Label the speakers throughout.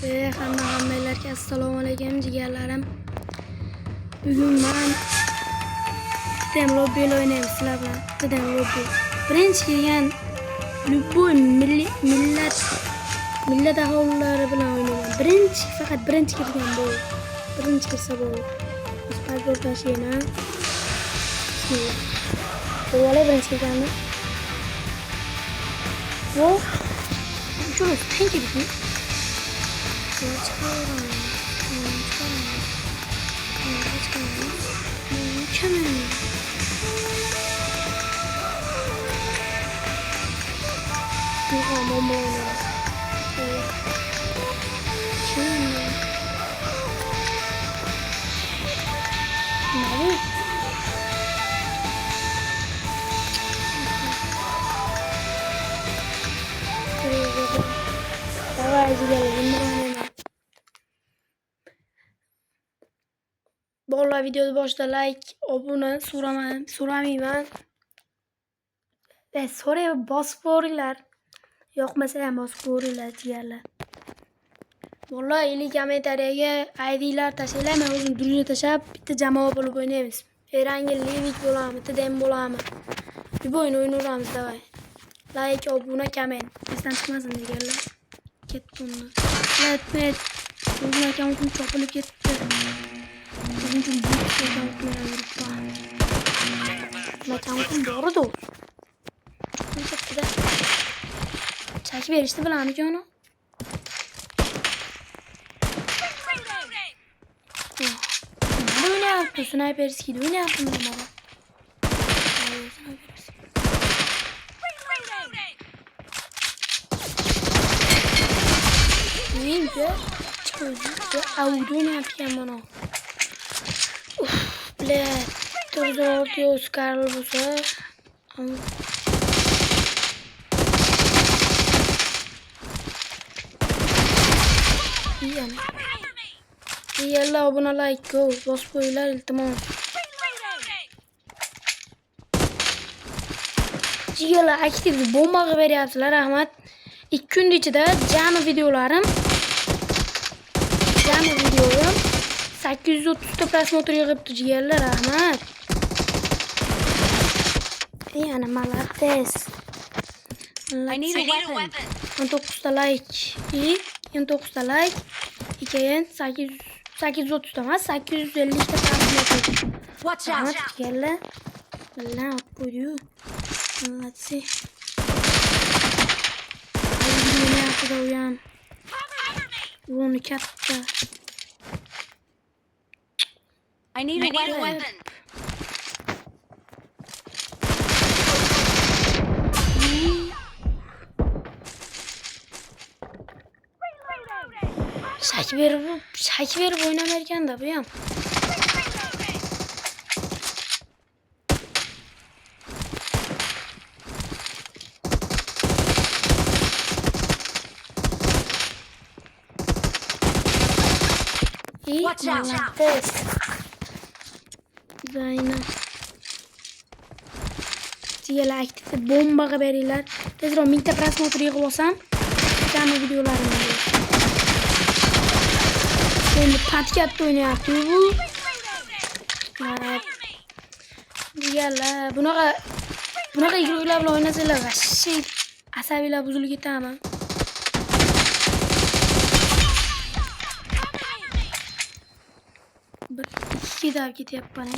Speaker 1: Hammalarga assalomu alaykum jigarlarim. Bugun men Dem Lobby o'ynaymiz sizlar bilan. Dem Lobby. Birinchi kelgan любой millat aholilari bilan o'ynayman. Faqat birinchi kelgan bu. Birinchi kelsa bu. Pasport tashiyman. Bismillah. Bo'la birinchi kelganmi? Bu şunu tank gibi. Bolalar videoda boshida like, obuna so'ramayman. So'ray bosib ko'ringlar. Yoqmasa ham bosib ko'ringlar jigarlar. Bolalar 50 kommentariyaga ID'lar tashlanglar, men o'zim drujna tashlab bitta jamoa bo'lib o'ynaymiz. Erangel Levik bo'lamiz, bitta dem bo'lamiz. Bir o'yin o'ynaymiz davay. Like, obuna, komment. Esdan chiqmasin jigarlar. Ketdi uni. Net. O'zim akkauntim chopilib ketdi. Çünkü büyük bir akkauntum doğrudur. Çok güzel. Çekip verişti falan ki onu. Ne öyle yaptın? Sniper skill'i öyle yaptın bana. Neydi? Çıkıyordu. Avdu ne yapayım bana? Блядь, тоже ордио скарлбуса. Yalla buna like go. Bos koyular iltimos. Jigarlar aktiv bomba beryapsizlar, rahmat. 2 kun ichida jami videolarim 830 ta prosmotr yig'ibdi jigarlar, rahmat. Yana malates.
Speaker 2: I need a weapon.
Speaker 1: 19 ta like. 19 ta like. Keyin 830 ta emas, 850 ta prosmotr.
Speaker 2: Watch out.
Speaker 1: Jigarlar. Billah qo'ydi-yu. Malati. Ayni haqida o'yan. Buni katta.
Speaker 2: I need a weapon. Şaki verip oynamarken da bu yan. Watch out.
Speaker 1: Aynen. Jigarlar aktiv bomba beringlar. Tezroq 1000 ta prosmotr yig'ib olsam, jami videolarim bor. Endi patkatda o'ynayapti bu. Jigarlar, bunaqa igroqlar bilan o'ynasanglar, vashshi asabiylar buzilib ketadi. Bir ikki dab ketyapman.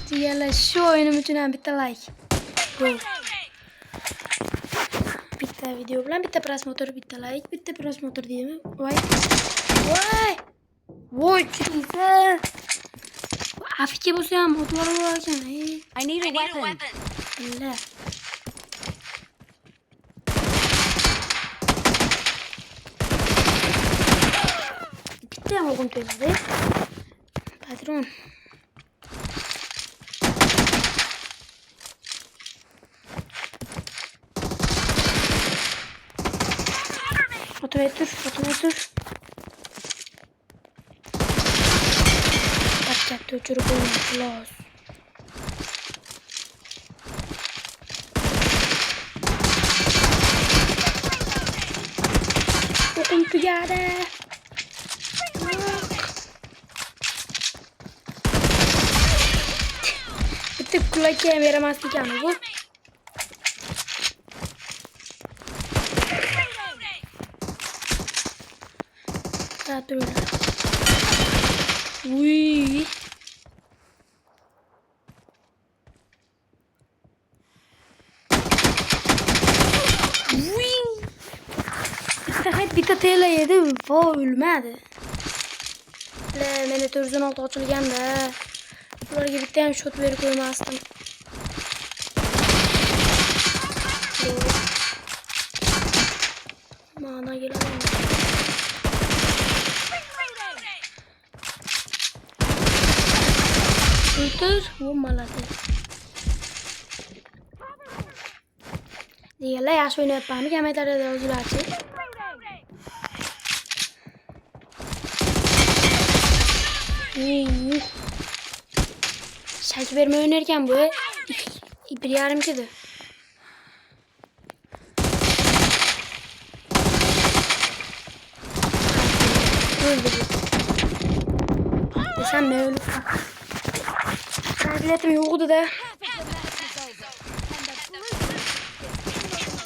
Speaker 1: Jigarlar, shu o'yinim uchun ham bitta like. Bitta video bilan bitta prosmotr, bitta like, bitta prosmotr deymi? Voy, chiqsa. Afiki bo'lsa ham otlar bor ekan.
Speaker 2: I need a weapon.
Speaker 1: Billah. Bitta ham o'g'im to'ladi. Patron. Otur. Öçürüp oyunu kılavuz. Okum tugadi. Bitti kulak yem yaramaz diyeceğim bu. Rahat durun. Uy. Bir de tele yedi. Vay ölmedi. Mene törüzün altı açılgan da. Bularga bitta ham shot berib qo'ymasdim. Mana kelaman. O'tir, bu malade. Diyorlar yaxshi o'ynayapman. Kommentariyada yozinglarchi. Şarkı verme oynarken bu 1,5 kedi. Öldü bu. Desem ne öldü? Biletim yoktu da.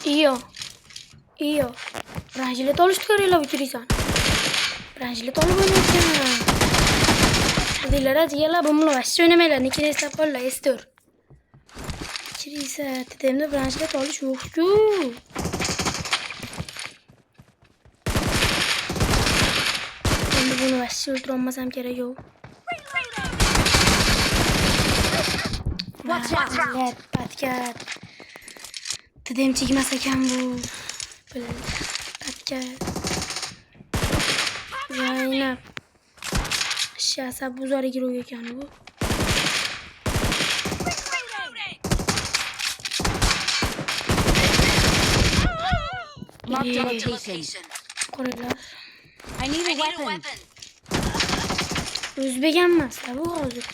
Speaker 1: İyi o. Branjilet oluşturuyorlar bitiriyorsan. Branjilet olup oynarken. Dilara diyorlar bununla başka oynamayla. Nikine hesap kolla istiyor. İçeriyse dedemde branjilet oluş yoktu. Ben de bunu başka öldürmezsem gerek yok. Evet, patkat. Dedem çekmezken bu. Böyle patkat. Zeynep. Aşağısa buzlara giriyor yani bu. Koreler.
Speaker 3: I need a weapon.
Speaker 1: Özbek emez da bu hazır.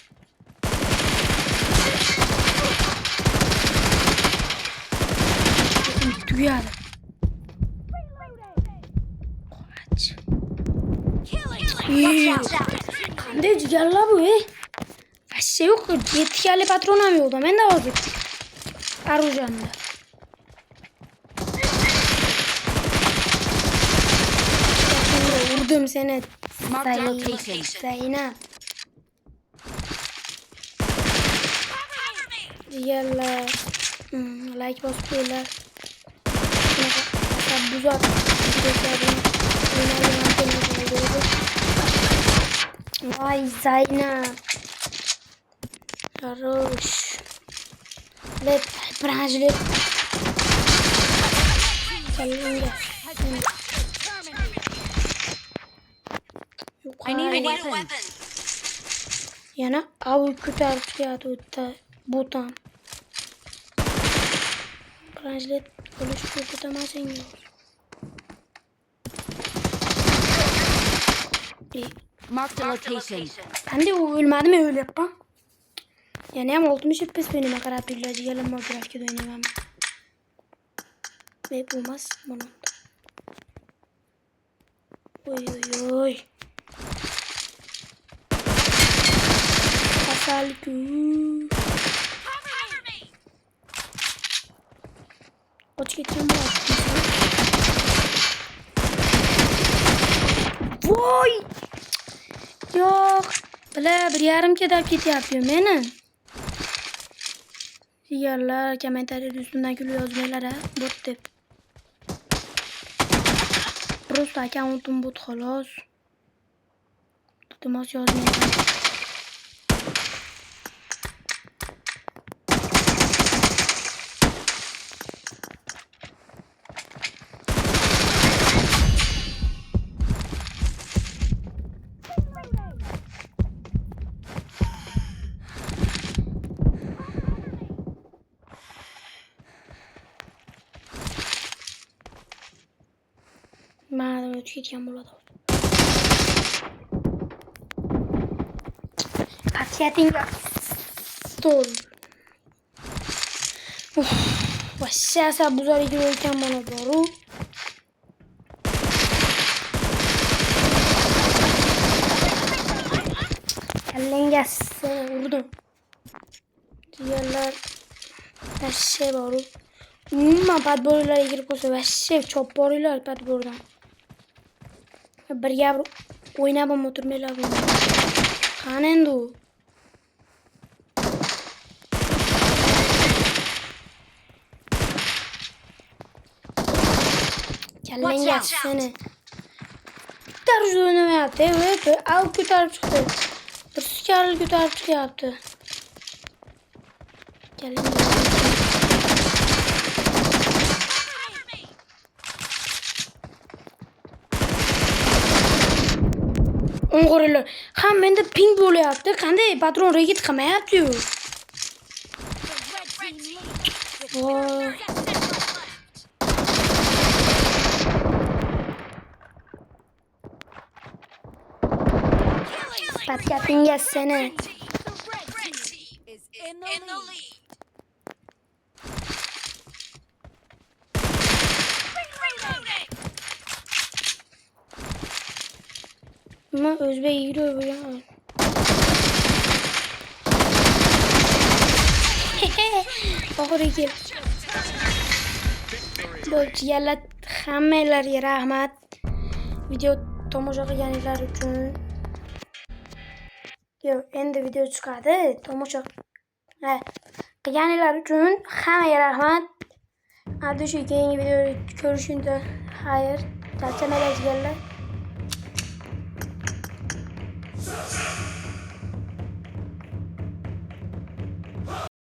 Speaker 1: Duyarlı. Kaç. Kande cigarla bu Şey yok. Yetkili patronam yolda. Ben de hazır. Arujanda. Vurdum seni. Sayına. Yalla. Like basıyorlar. Buz at. Vay Zayna. Sarhoş. Let branjilet. Kalınca.
Speaker 3: I need a weapon.
Speaker 1: Yana av kütar çıkıyordu da botan. Branjilet oluşturup tutamazsın yok.
Speaker 3: Mark the location.
Speaker 1: Ben de o ölmedi mi öyle yapma. Yani hem oldu mu şüphesiz benim akarat birlacı gelin mi grafik oynayamam. Ve bulmaz bunun. Oy oy oy. Hasarlık. Aç geçeceğim bu aç. Voy. Yok. Böyle 1,5 kadar kit yapıyorum benim. Yerler komentarın üstünden gülüyor yazmaylar ha. Bot dip. Просто аккаунтum bot خلاص. Tutmaz yazmaylar. Madem ötüyken burada. Chattingga stol. Вообще asabuzor ekan mana boru. Kallenga urdim. Diğerler вообще boru. Umuman padborlarga kirib qolsa вообще chop boringlar padbordan. Birga o'ynab ham o'tirmanglar buni. Qani endi u? Kallenga seni. Bitta o'ynamayapti. Al ko'tarib chiqdi. Bir sukarli ko'tarib chiqyapti. Kallenga. O'ng'irlar. Ham menda ping bo'lyapti. Qanday patron reget qilmayapti-yu. Voy. Patkatinga seni. Ama Özbek giriyor bu ya. Oxiri kel. Do'stlar, hammalarga rahmat. Video tomosha qilganinglar uchun. Yo, endi video chiqadi. Tomosha qilganinglar uchun hammaga rahmat. Hadi shu keyingi videoda ko'rishguncha xayr. Charchamaylar.